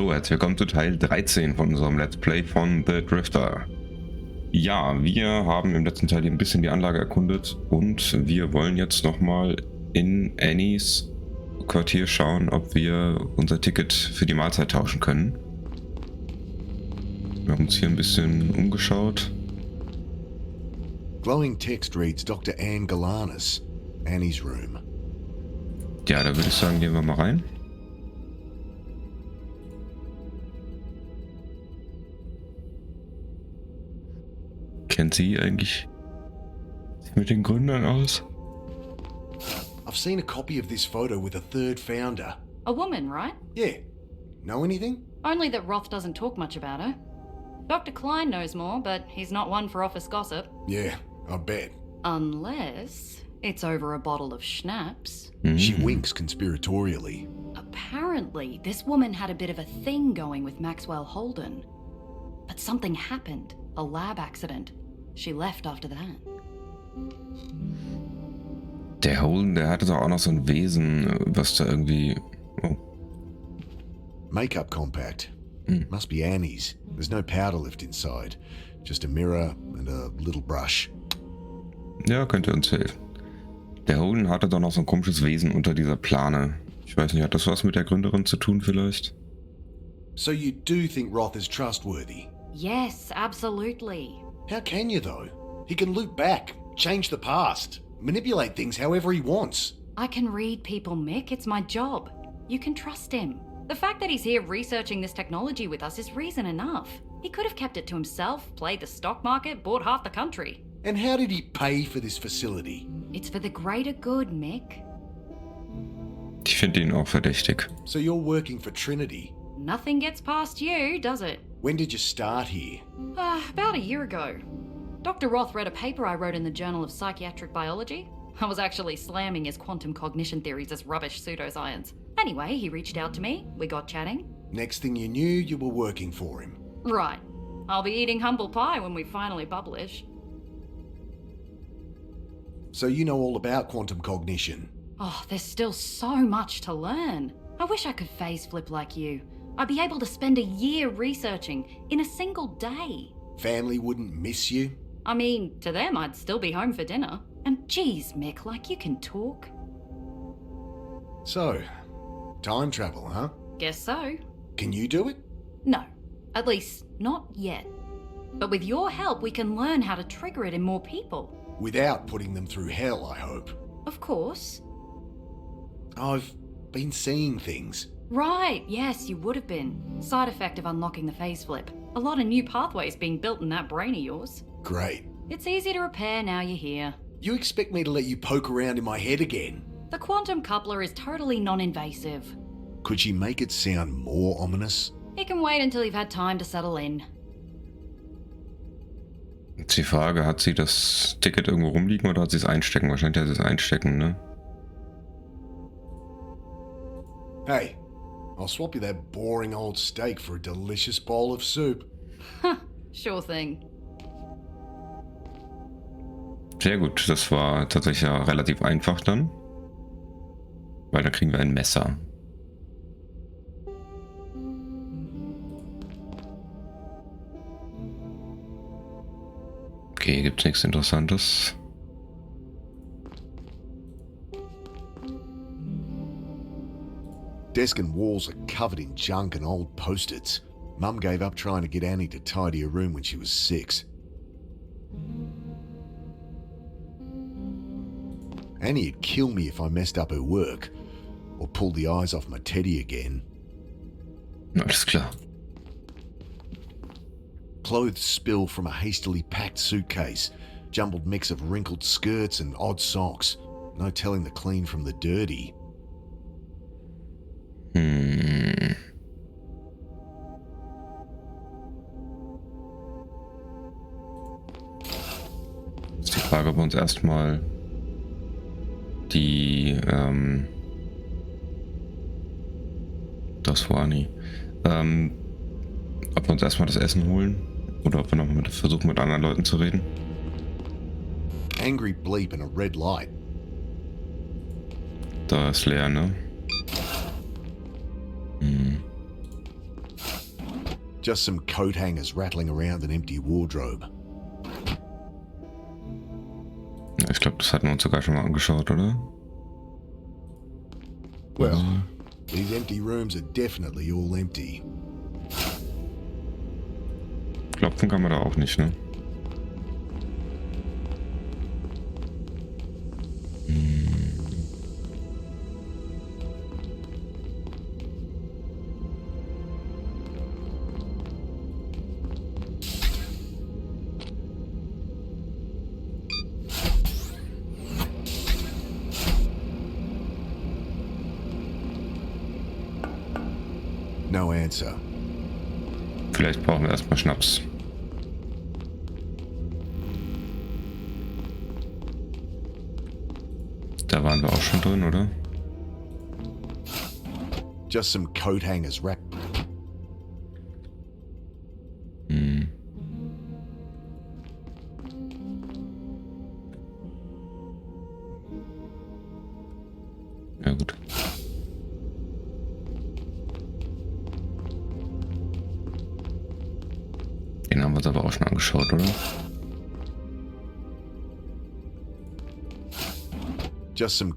So, herzlich willkommen zu Teil 13 von unserem Let's Play von The Drifter. Ja, wir haben im letzten Teil ein bisschen die Anlage erkundet und wir wollen jetzt nochmal in Annies Quartier schauen, ob wir unser Ticket für die Mahlzeit tauschen können. Wir haben uns hier ein bisschen umgeschaut. Glowing text reads Dr. Anne Galanis, Annie's room. Ja, da würde ich sagen, gehen wir mal rein. Kennt sie eigentlich mit den Gründern aus? I've seen a copy of this photo with a third founder. A woman, right? Yeah. Know anything? Only that Roth doesn't talk much about her. Dr. Klein knows more, but he's not one for office gossip. Yeah, I bet. Unless it's over a bottle of schnapps. She winks conspiratorially. Apparently, this woman had a bit of a thing going with Maxwell Holden. But something happened. A lab accident. She left after that. Der Holden, der hatte doch auch noch so ein Wesen, was da irgendwie... Oh. Makeup compact. Must be Annie's. There's no powder lift inside. Just a mirror and a little brush. Ja, könnte uns helfen. Der Holden hatte doch noch so ein komisches Wesen unter dieser Plane. Ich weiß nicht, hat das was mit der Gründerin zu tun vielleicht? So you do think Roth is trustworthy? Yes, absolutely. How can you though? He can loop back, change the past, manipulate things however he wants. I can read people, Mick. It's my job. You can trust him. The fact that he's here researching this technology with us is reason enough. He could have kept it to himself, played the stock market, bought half the country. And how did he pay for this facility? It's for the greater good, Mick. Ich finde ihn auch verdächtig. So you're working for Trinity? Nothing gets past you, does it? When did you start here? About a year ago. Dr. Roth read a paper I wrote in the Journal of Psychiatric Biology. I was actually slamming his quantum cognition theories as rubbish pseudoscience. Anyway, he reached out to me, we got chatting. Next thing you knew, you were working for him. Right. I'll be eating humble pie when we finally publish. So you know all about quantum cognition? Oh, there's still so much to learn. I wish I could phase flip like you. I'd be able to spend a year researching in a single day. Family wouldn't miss you? I mean, to them I'd still be home for dinner. And geez, Mick, like you can talk. So, time travel, huh? Guess so. Can you do it? No, at least not yet. But with your help, we can learn how to trigger it in more people. Without putting them through hell, I hope. Of course. I've been seeing things. Right, yes, you would have been. Side effect of unlocking the phase flip. A lot of new pathways being built in that brain of yours. Great. It's easy to repair now you're here. You expect me to let you poke around in my head again? The quantum coupler is totally non-invasive. Could she make it sound more ominous? You can wait until you've had time to settle in. Jetzt die Frage, hat sie das Ticket irgendwo rumliegen oder hat sie es einstecken? Wahrscheinlich hat sie es einstecken, ne? Hey, I'll swap you that boring old steak for a delicious bowl of soup. Huh, sure thing. Sehr gut, das war tatsächlich ja relativ einfach dann. Weil dann kriegen wir ein Messer. Okay, gibt's nichts Interessantes. Desk and walls are covered in junk and old post-its. Mum gave up trying to get Annie to tidy her room when she was 6. Annie'd kill me if I messed up her work, or pulled the eyes off my teddy again. Alles klar. Clothes spill from a hastily packed suitcase, jumbled mix of wrinkled skirts and odd socks. No telling the clean from the dirty. Ist die Frage, ob wir uns erstmal die, das war nie, ob wir uns erstmal das Essen holen oder ob wir nochmal versuchen mit anderen Leuten zu reden. Angry bleep and a red light. Da ist leer, ne? Just some coat hangers rattling around an empty wardrobe. Ich glaube, das hatten wir uns sogar schon mal angeschaut, oder? Well, these empty rooms are definitely all empty. Klopfen kann man da auch nicht, ne? No answer. Vielleicht brauchen wir erstmal Schnaps. Da waren wir auch schon drin, oder? Just some coat hangers wrapped. Ja gut. Den haben wir uns aber auch schon angeschaut, oder? Just some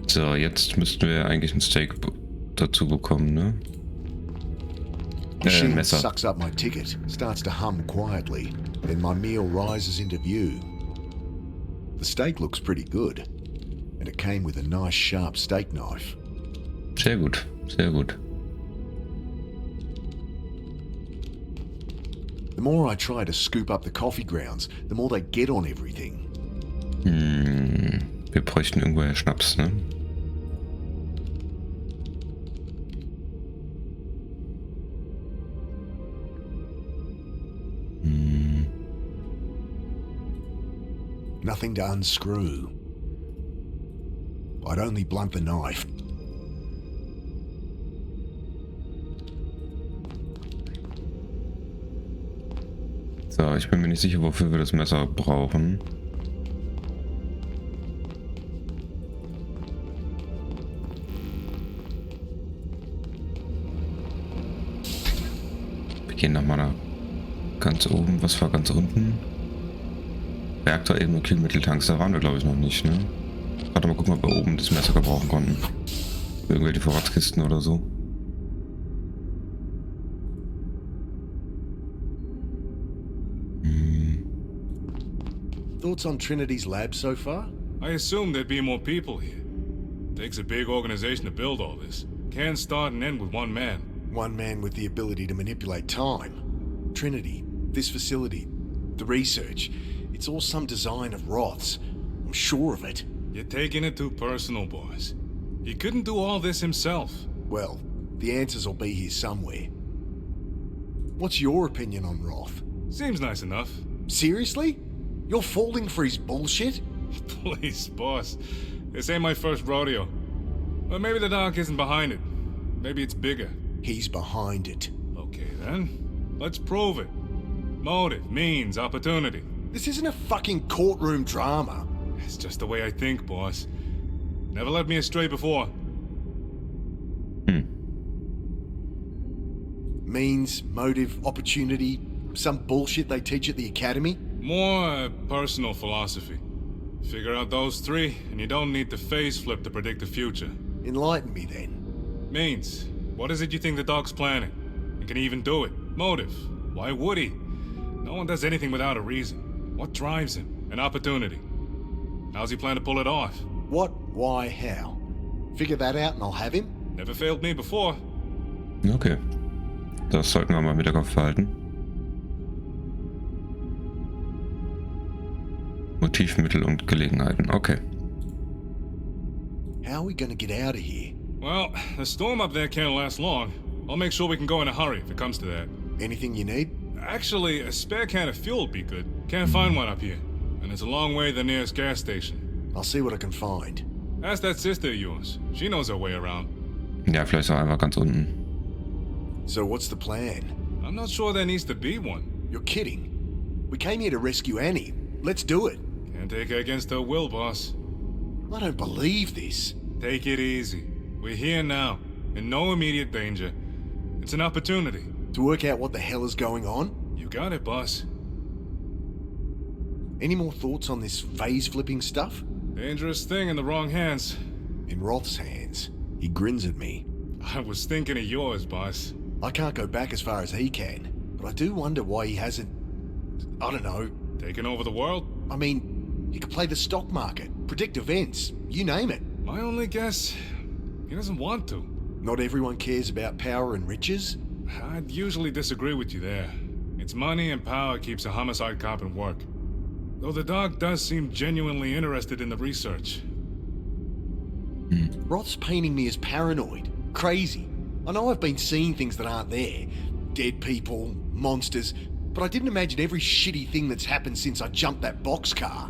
So, jetzt müssten wir eigentlich ein Steak dazu bekommen, ne? machine Messer. sucks up my ticket, starts to hum quietly, then my meal rises into view. The steak looks pretty good, and it came with a nice sharp steak knife. Sehr gut, sehr gut. The more I try to scoop up the coffee grounds, the more they get on everything. Wir bräuchten irgendwoher Schnaps, ne? Nothing to unscrew. I'd only blunt the knife. So, ich bin mir nicht sicher, wofür wir das Messer brauchen. Wir gehen nochmal nach ganz oben. Was war ganz unten? Reaktor eben und Kühlmitteltanks, da waren wir glaube ich noch nicht, ne? Warte mal gucken, ob wir oben das Messer gebrauchen konnten. Irgendwelche Vorratskisten oder so. Thoughts on Trinity's lab so far? I assume there'd be more people here. Takes a big organization to build all this. Can't start and end with one man. One man with the ability to manipulate time. Trinity, this facility, the research, it's all some design of Roth's. I'm sure of it. You're taking it too personal, boys. He couldn't do all this himself. Well, the answers will be here somewhere. What's your opinion on Roth? Seems nice enough. Seriously? You're falling for his bullshit? Please, boss. This ain't my first rodeo. But maybe the doc isn't behind it. Maybe it's bigger. He's behind it. Okay, then. Let's prove it. Motive, means, opportunity. This isn't a fucking courtroom drama. It's just the way I think, boss. Never led me astray before. Means, motive, opportunity, some bullshit they teach at the academy? More personal philosophy. Figure out those three, and you don't need to phase flip to predict the future. Enlighten me then. Means, what is it you think the dog's planning? And can he even do it? Motive, why would he? No one does anything without a reason. What drives him? An opportunity. How's he plan to pull it off? What, why, how? Figure that out and I'll have him? Never failed me before. Okay. Das sollten wir mal im Hinterkopf behalten. Motiv, Mittel und Gelegenheiten. Okay. How are we gonna get out of here? Well, the storm up there can't last long. I'll make sure we can go in a hurry if it comes to that. Anything you need? Actually, a spare can of fuel would be good. Can't find one up here. And it's a long way to the nearest gas station. I'll see what I can find. Ask that sister of yours. She knows her way around. Ja, vielleicht auch einfach ganz unten. So what's the plan? I'm not sure there needs to be one. You're kidding. We came here to rescue Annie. Let's do it. Can't take her against her will, boss. I don't believe this. Take it easy. We're here now, in no immediate danger. It's an opportunity. To work out what the hell is going on? You got it, boss. Any more thoughts on this phase flipping stuff? Dangerous thing in the wrong hands. In Roth's hands. He grins at me. I was thinking of yours, boss. I can't go back as far as he can, but I do wonder why he hasn't... I don't know. Taking over the world? I mean, he could play the stock market, predict events, you name it. My only guess, he doesn't want to. Not everyone cares about power and riches? I'd usually disagree with you there. It's money and power keeps a homicide cop in work. Though the dog does seem genuinely interested in the research. Roth's painting me as paranoid, crazy. I know I've been seeing things that aren't there. Dead people, monsters, but I didn't imagine every shitty thing that's happened since I jumped that boxcar.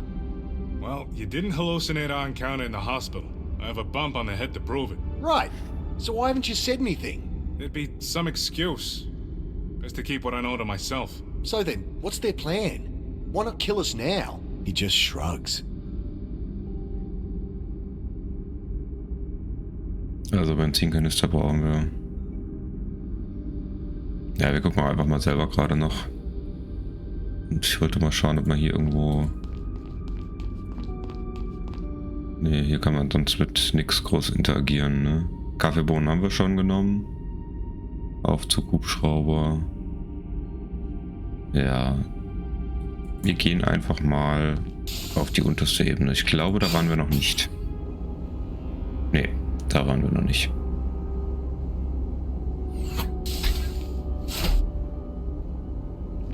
Well, you didn't hallucinate our encounter in the hospital. I have a bump on the head to prove it. Right. So why haven't you said anything? There'd be some excuse. Best to keep what I know to myself. So then, what's their plan? Why not kill us now? He just shrugs. Also Benzinkanister brauchen wir. Ja, wir gucken einfach mal selber gerade noch. Und ich wollte mal schauen, ob man hier irgendwo... Ne, hier kann man sonst mit nichts groß interagieren, ne? Kaffeebohnen haben wir schon genommen. Aufzug, Hubschrauber. Ja. Wir gehen einfach mal auf die unterste Ebene. Ich glaube, da waren wir noch nicht. Ne, da waren wir noch nicht.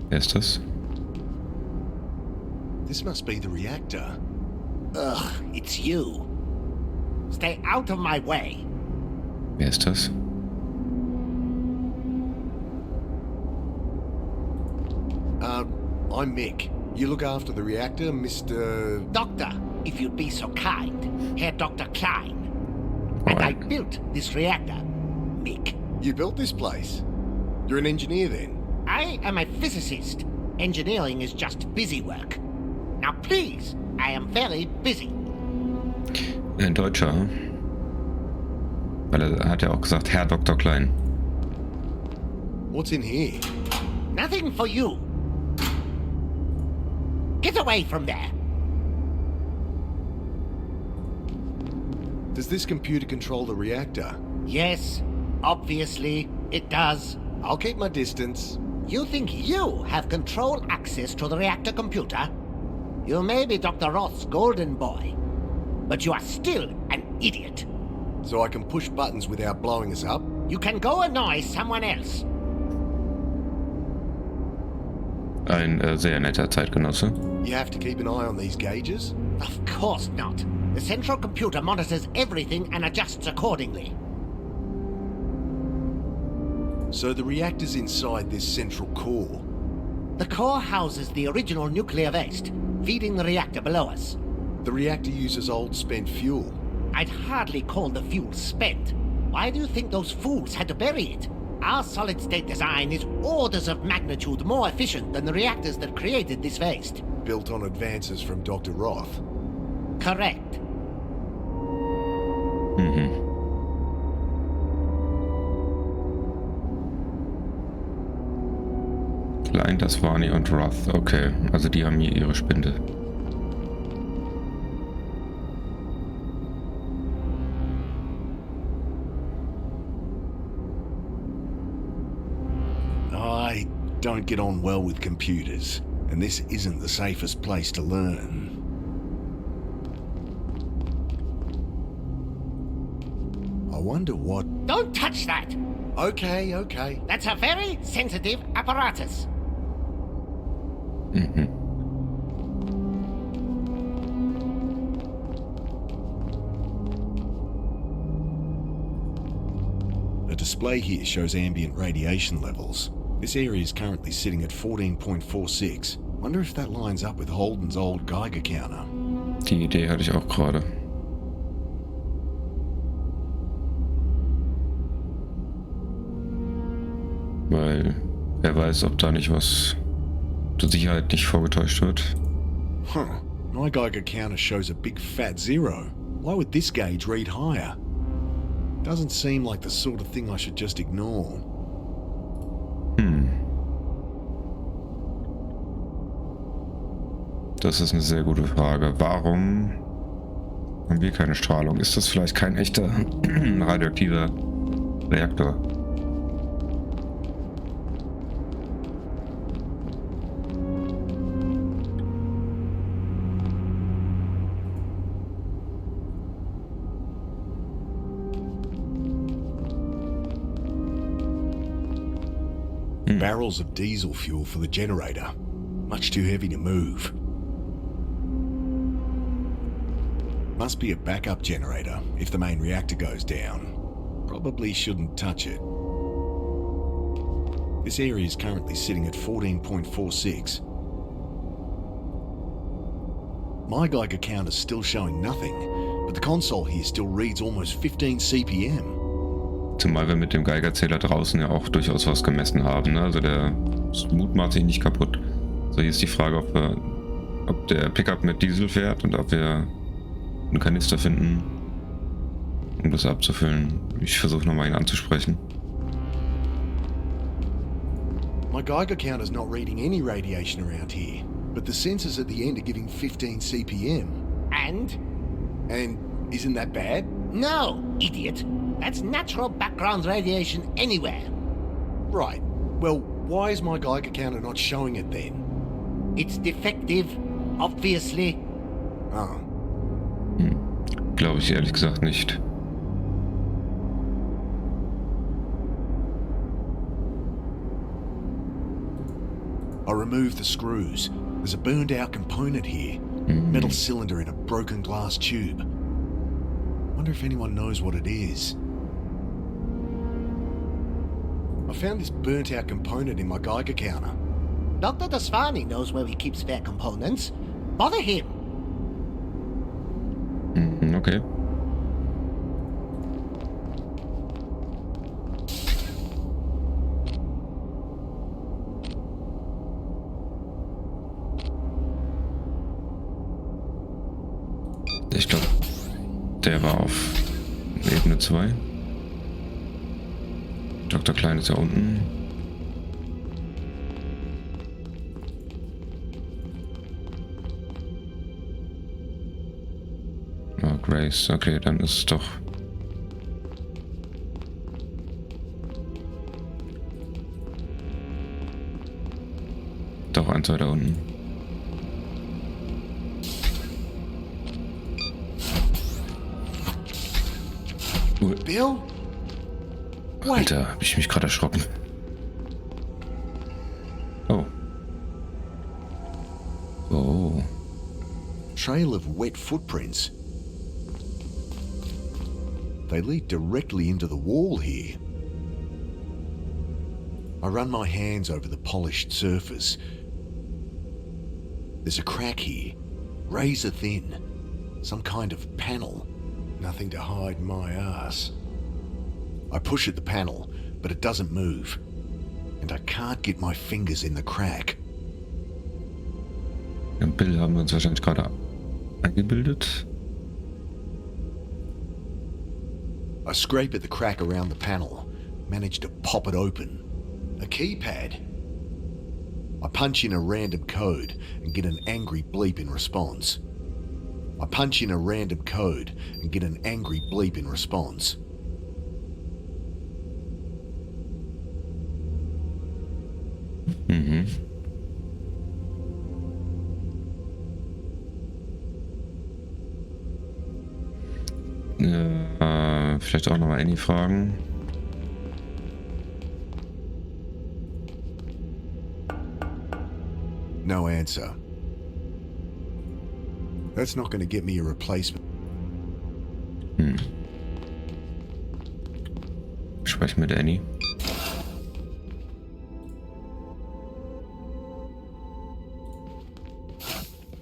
Wer ist das? This must be the reactor. Ugh, it's you. Stay out of my way. Wer ist das? I'm Mick. You look after the reactor, Mr... Doctor, if you'd be so kind. Herr Dr. Klein. And I built this reactor, Mick. You built this place? You're an engineer then? I am a physicist. Engineering is just busy work. Now please, I am very busy. Ein Deutscher. Weil er hat ja auch gesagt, Herr Dr. Klein. What's in here? Nothing for you. Get away from there. Does this computer control the reactor? Yes, obviously it does. I'll keep my distance. You think you have control access to the reactor computer? You may be Dr. Roth's golden boy, but you are still an idiot. So I can push buttons without blowing us up? You can go annoy someone else. Ein sehr netter Zeitgenosse. You have to keep an eye on these gauges? Of course not. The central computer monitors everything and adjusts accordingly. So the reactor's inside this central core. The core houses the original nuclear waste, feeding the reactor below us. The reactor uses old spent fuel. I'd hardly call the fuel spent. Why do you think those fools had to bury it? Our solid-state design is orders of magnitude more efficient than the reactors that created this waste. Built on advances from Dr. Roth. Correct. Mhm. Klein, das Warney und Roth. Okay, also die haben hier ihre Spinde. I don't get on well with computers, and this isn't the safest place to learn. I wonder what... Don't touch that! Okay, okay. That's a very sensitive apparatus. Mhm. A display here shows ambient radiation levels. This area is currently sitting at 14.46. Wonder if that lines up with Holden's old Geiger counter. Die Idee hatte ich auch gerade. Weil wer weiß, ob da nicht was zur Sicherheit nicht vorgetäuscht wird. Huh. My Geiger counter shows a big fat 0. Why would this gauge read higher? Doesn't seem like the sort of thing I should just ignore. Das ist eine sehr gute Frage. Warum haben wir keine Strahlung? Ist das vielleicht kein echter radioaktiver Reaktor? Barrels of diesel fuel for the generator. Much too heavy to move. Must be a backup generator if the main reactor goes down. Probably shouldn't touch it. This area is currently sitting at 14.46. My Geiger counter's still showing nothing, but the console here still reads almost 15 CPM. Zumal wir mit dem Geigerzähler draußen ja auch durchaus was gemessen haben. Ne? Also der ist mutmaßlich nicht kaputt. So, hier ist die Frage, ob der Pickup mit Diesel fährt und ob wir einen Kanister finden, um das abzufüllen. Ich versuche nochmal ihn anzusprechen. My Geiger counter's not reading any radiation around here, but the sensors at the end are giving 15 CPM. And? And isn't that bad? No, idiot. That's natural background radiation anywhere. Right. Well, why is my Geiger counter not showing it then? It's defective, obviously. Oh. Glaube ich ehrlich gesagt nicht. I removed the screws. There's a burned out component here. Metal cylinder in a broken glass tube. Wonder if anyone knows what it is. I found this burnt out component in my Geiger counter. Dr. Dasvani knows where he keeps spare components. Bother him. Okay. Ich glaube, der war auf Ebene 2. Dr. Klein ist ja unten. Oh, Grace. Okay, dann ist es doch... Doch eins weiter unten. Bill? Alter, hab ich mich gerade erschrocken. Oh. Oh. Trail of wet footprints. They lead directly into the wall here. I run my hands over the polished surface. There's a crack here, razor thin. Some kind of panel. Nothing to hide my ass. I push at the panel, but it doesn't move. And I can't get my fingers in the crack. Im Bild haben wir uns wahrscheinlich gerade eingebildet. I scrape at the crack around the panel, manage to pop it open. A keypad. I punch in a random code and get an angry bleep in response. I punch in a random code and get an angry bleep in response. Vielleicht auch nochmal Annie fragen. No answer. That's not going to get me a replacement. Sprechen mit Annie.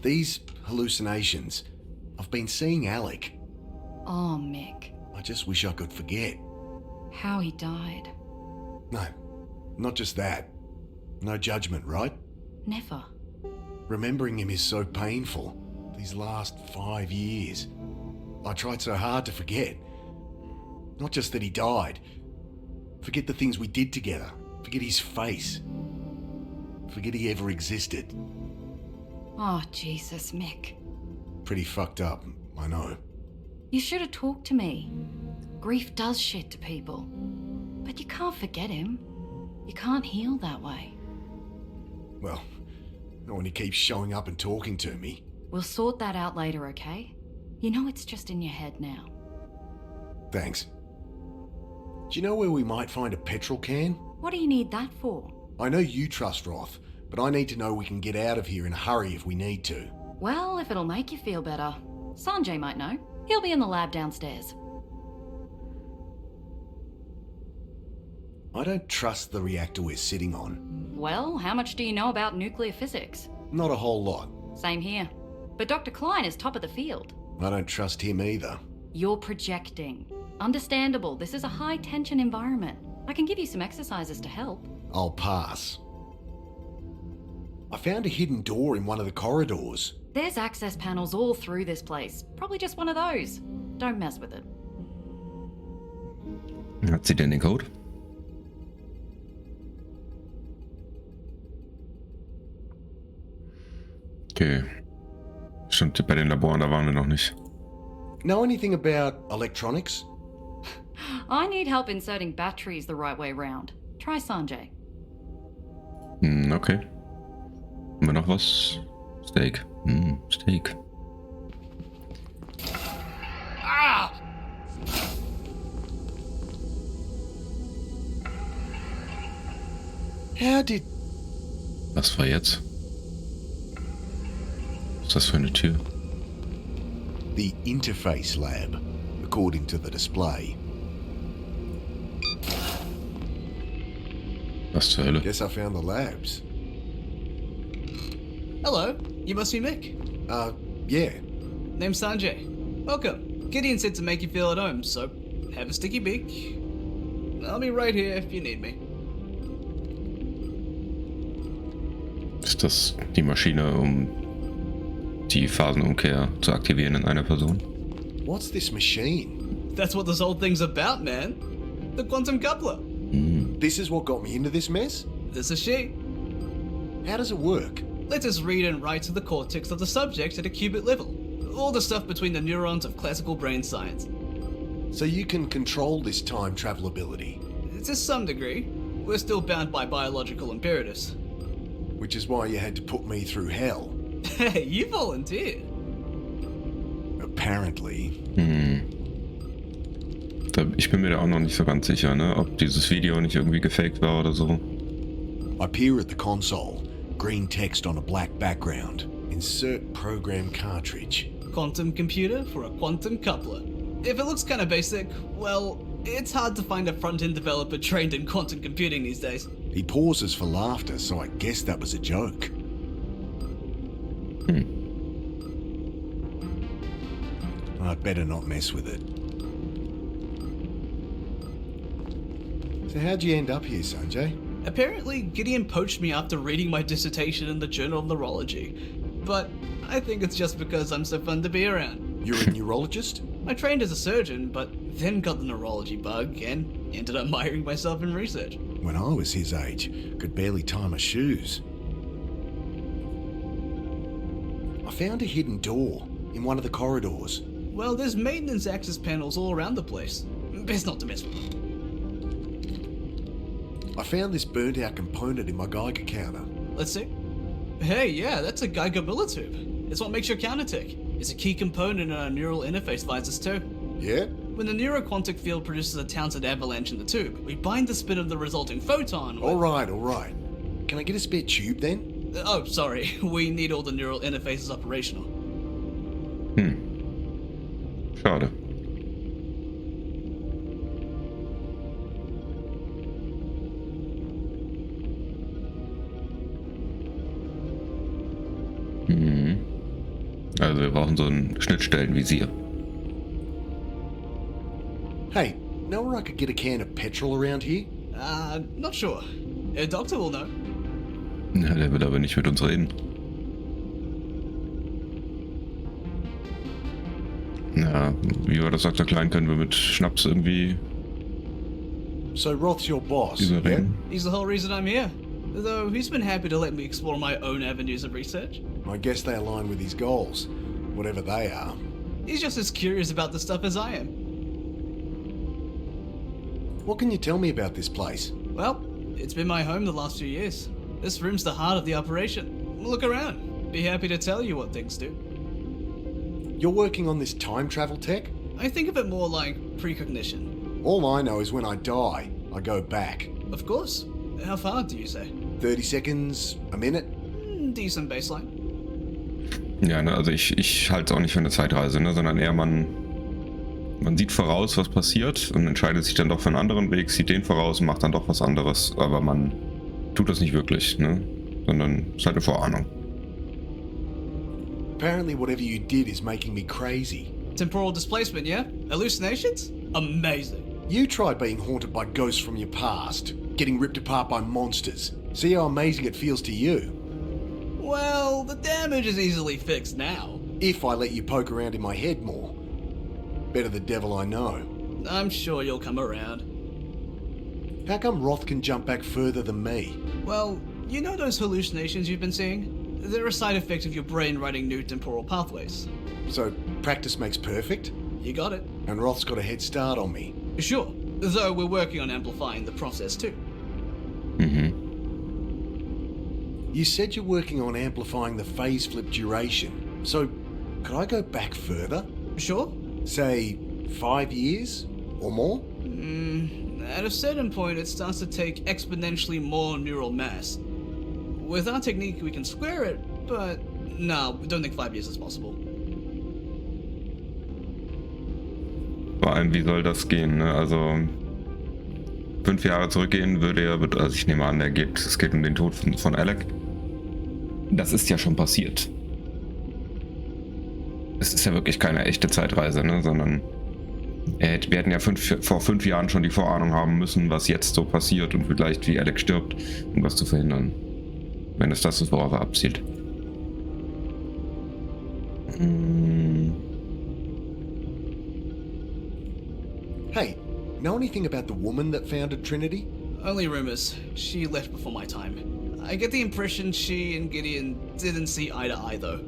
These hallucinations. I've been seeing Alec. Oh, Mick. I just wish I could forget. How he died. No, not just that. No judgment, right? Never. Remembering him is so painful. These these last 5 years. I tried so hard to forget. Not just that he died. Forget the things we did together. Forget his face. Forget he ever existed. Oh, Jesus, Mick. Pretty fucked up, I know. You should have talked to me. Grief does shit to people. But you can't forget him. You can't heal that way. Well, not when he keeps showing up and talking to me. We'll sort that out later, okay? You know it's just in your head now. Thanks. Do you know where we might find a petrol can? What do you need that for? I know you trust Roth, but I need to know we can get out of here in a hurry if we need to. Well, if it'll make you feel better. Sanjay might know. He'll be in the lab downstairs. I don't trust the reactor we're sitting on. Well, how much do you know about nuclear physics? Not a whole lot. Same here. But Dr. Klein is top of the field. I don't trust him either. You're projecting. Understandable, this is a high-tension environment. I can give you some exercises to help. I'll pass. I found a hidden door in one of the corridors. There's access panels all through this place. Probably just one of those. Don't mess with it. Hat sie denn den Code? Okay. Stimmt, bei den Laboren, da waren wir noch nicht. Know anything about electronics? I need help inserting batteries the right way round. Try Sanjay. Okay. Haben wir noch was? Steak. Steak. Ah! How did... Was war jetzt? Was ist das für eine Tür? The interface lab, according to the display. Was zur Hölle? Guess I found the labs. Hello, you must be Mick. Yeah. Name's Sanjay. Welcome. Gideon said to make you feel at home, so have a sticky beak. I'll be right here if you need me. Ist das die Maschine, um die Phasenumkehr zu aktivieren in einer Person? What's this machine? That's what this whole thing's about, man. The quantum coupler. This is what got me into this mess? This is she. How does it work? Lets us read and write to the cortex of the subject at a qubit level. All the stuff between the neurons of classical brain science. So you can control this time travel ability. To some degree. We're still bound by biological imperatives. Which is why you had to put me through hell. Hey, you volunteered. Apparently. Ich bin mir da auch noch nicht so ganz sicher, ne? Ob dieses Video nicht irgendwie gefaked war oder so. I peer at the console. Green text on a black background. Insert program cartridge. Quantum computer for a quantum coupler. If it looks kind of basic, well, it's hard to find a front-end developer trained in quantum computing these days. He pauses for laughter, so I guess that was a joke. I'd better not mess with it. So how'd you end up here, Sanjay? Apparently, Gideon poached me after reading my dissertation in the Journal of Neurology. But I think it's just because I'm so fun to be around. You're a neurologist? I trained as a surgeon, but then got the neurology bug and ended up miring myself in research. When I was his age, could barely tie my shoes. I found a hidden door in one of the corridors. Well, there's maintenance access panels all around the place. Best not to mess with them. I found this burnt out component in my Geiger counter. Let's see. Hey, yeah, that's a Geiger millitube. It's what makes your counter tick. It's a key component in our neural interface visors too. Yeah? When the neuroquantic field produces a Townsend avalanche in the tube, we bind the spin of the resulting photon with... Alright. Can I get a spare tube then? Oh, sorry. We need all the neural interfaces operational. Schade. Also wir brauchen so ein Schnittstellenvisier. Hey, know where I could get a can of petrol around here? Not sure. A doctor will know. Ja, der will aber nicht mit uns reden. Ja, wie war das, Dr. Klein? Können wir mit Schnaps irgendwie So Roth's your boss, überreden? He's the whole reason I'm here. Though he's been happy to let me explore my own avenues of research. I guess they align with his goals, whatever they are. He's just as curious about the stuff as I am. What can you tell me about this place? Well, it's been my home the last few years. This room's the heart of the operation. Look around. Be happy to tell you what things do. You're working on this time travel tech? I think of it more like precognition. All I know is when I die, I go back. Of course. How far do you say? 30 seconds, a minute? Decent baseline. Ja, ne, also ich halte es auch nicht für eine Zeitreise, ne, sondern eher man sieht voraus, was passiert und entscheidet sich dann doch für einen anderen Weg, sieht den voraus und macht dann doch was anderes. Aber man tut das nicht wirklich, ne, sondern es ist halt eine Vorahnung. Apparently whatever you did is making me crazy. Temporal displacement, yeah? Hallucinations? Amazing. You tried being haunted by ghosts from your past, getting ripped apart by monsters. See how amazing it feels to you? Well, the damage is easily fixed now. If I let you poke around in my head more. Better the devil I know. I'm sure you'll come around. How come Roth can jump back further than me? Well, you know those hallucinations you've been seeing? They're a side effect of your brain writing new temporal pathways. So, practice makes perfect? You got it. And Roth's got a head start on me. Sure, though we're working on amplifying the process too. You said you're working on amplifying the phase flip duration. So, could I go back further? Sure? Say, 5 years? Or more? At a certain point, it starts to take exponentially more neural mass. With our technique, we can square it, but no, we don't think 5 years is possible. Vor allem, wie soll das gehen, ne? Also 5 Jahre zurückgehen würde er, also ich nehme an, es geht um den Tod von Alec. Das ist ja schon passiert. Es ist ja wirklich keine echte Zeitreise, ne? Sondern wir hätten ja vor 5 Jahren schon die Vorahnung haben müssen, was jetzt so passiert und vielleicht wie Alec stirbt, um das zu verhindern. Wenn es das ist, worauf er abzielt. Hey, know anything about the woman that founded Trinity? Only rumors. She left before my time. I get the impression she and Gideon didn't see eye to eye though.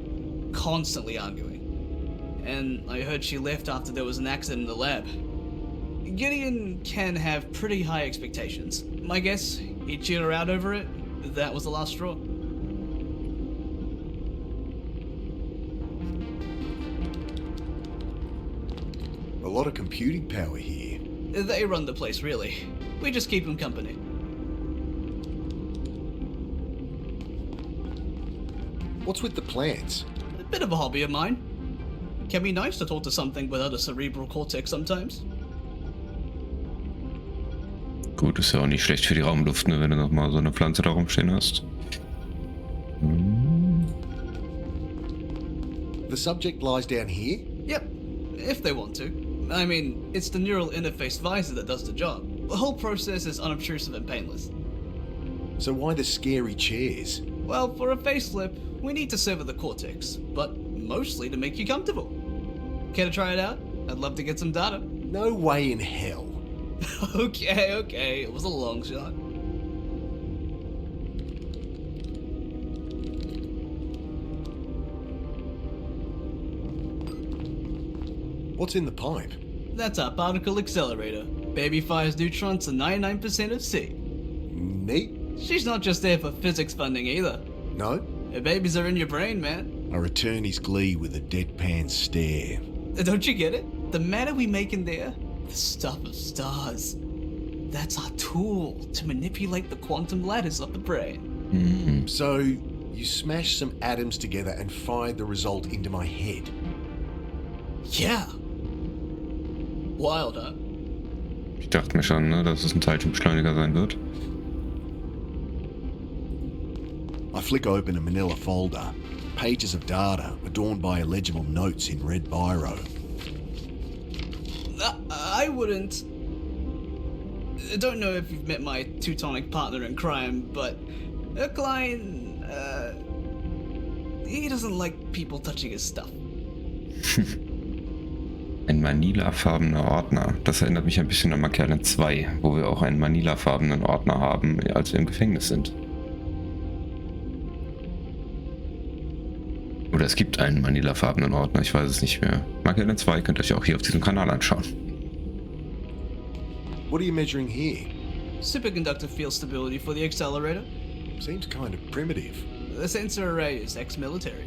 Constantly arguing. And I heard she left after there was an accident in the lab. Gideon can have pretty high expectations. My guess, he cheered her out over it. That was the last straw. A lot of computing power here. They run the place, really. We just keep them company. What's with the plants? A bit of a hobby of mine. Can be nice to talk to something without a cerebral cortex sometimes. Gut, ist ja auch nicht schlecht für die Raumluft, ne, wenn du nochmal so eine Pflanze da rumstehen hast. The subject lies down here? Yep, if they want to. I mean, it's the neural interface visor that does the job. The whole process is unobtrusive and painless. So why the scary chairs? Well, for a facelift, we need to sever the cortex, but mostly to make you comfortable. Care to try it out? I'd love to get some data. No way in hell. Okay, it was a long shot. What's in the pipe? That's our particle accelerator. Baby fires neutrons to 99% of C. Neat? She's not just there for physics funding either. No? Her babies are in your brain, man. I return his glee with a deadpan stare. Don't you get it? The matter we make in there, the stuff of stars. That's our tool to manipulate the quantum ladders of the brain. So, you smashed some atoms together and fired the result into my head. Yeah. Wild, huh? Ich dachte mir schon, ne, dass es ein Teilchenbeschleuniger sein wird. I flick open a manila folder. Pages of data adorned by illegible notes in red biro. I wouldn't. I don't know if you've met my Teutonic partner in crime, but Klein, he doesn't like people touching his stuff. Ein manilafarbener Ordner. Das erinnert mich ein bisschen an Makerlen 2, wo wir auch einen manilafarbenen Ordner haben, als wir im Gefängnis sind. Oder es gibt einen manilafarbenen Ordner, ich weiß es nicht mehr. Makerlen 2 könnt ihr euch auch hier auf diesem Kanal anschauen. What are you measuring here? Superconductor field stability for the accelerator. Seems kind of primitive. The sensor array is ex-military.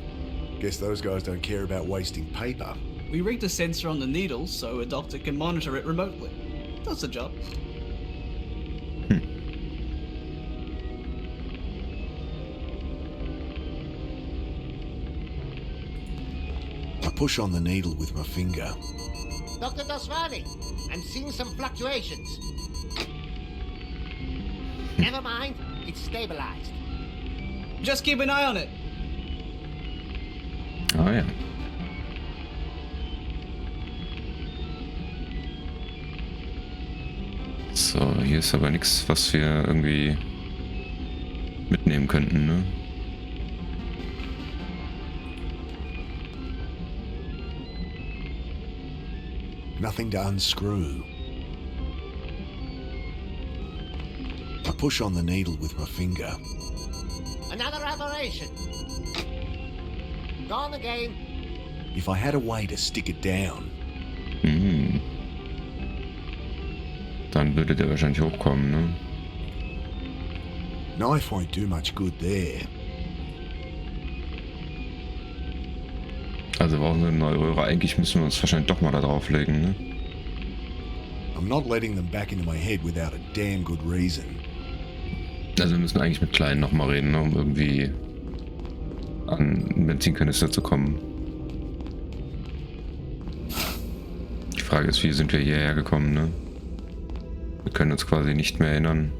Guess those guys don't care about wasting paper. We rigged a sensor on the needle so a doctor can monitor it remotely. Does the job. I push on the needle with my finger. Dr. Dosvani, I'm seeing some fluctuations. Never mind, it's stabilized. Just keep an eye on it. Ah ja. So, hier ist aber nichts, was wir irgendwie mitnehmen könnten, ne? Nothing to unscrew. I push on the needle with my finger. Another aberration. Gone again. If I had a way to stick it down. Dann würde der wahrscheinlich hochkommen, ne? Knife won't do much good there. Also brauchen wir eine neue Röhre. Eigentlich müssen wir uns wahrscheinlich doch mal da drauflegen, ne? I'm not letting them back into my head without a damn good reason. Also wir müssen eigentlich mit Kleinen nochmal reden, ne? Um irgendwie an einen Benzinkanister zu kommen. Die Frage ist, wie sind wir hierher gekommen, ne? Wir können uns quasi nicht mehr erinnern.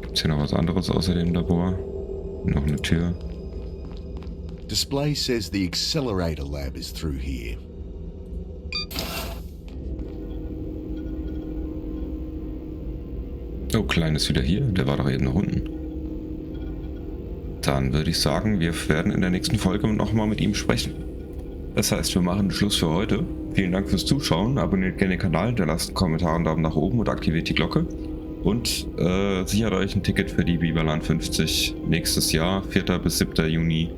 Gibt es hier noch was anderes außer dem Labor? Noch eine Tür. Display says the accelerator lab is through here. Oh, Klein ist wieder hier. Der war doch eben nach unten. Dann würde ich sagen, wir werden in der nächsten Folge nochmal mit ihm sprechen. Das heißt, wir machen Schluss für heute. Vielen Dank fürs Zuschauen. Abonniert gerne den Kanal, hinterlasst einen Kommentar, einen Daumen nach oben und aktiviert die Glocke. Und sichert euch ein Ticket für die Biberland 50 nächstes Jahr, 4. bis 7. Juni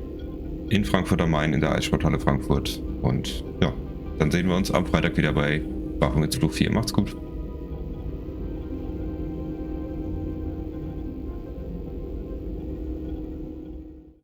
in Frankfurt am Main in der Eissporthalle Frankfurt. Und ja, dann sehen wir uns am Freitag wieder bei Waffen mit Fluch 4. Macht's gut.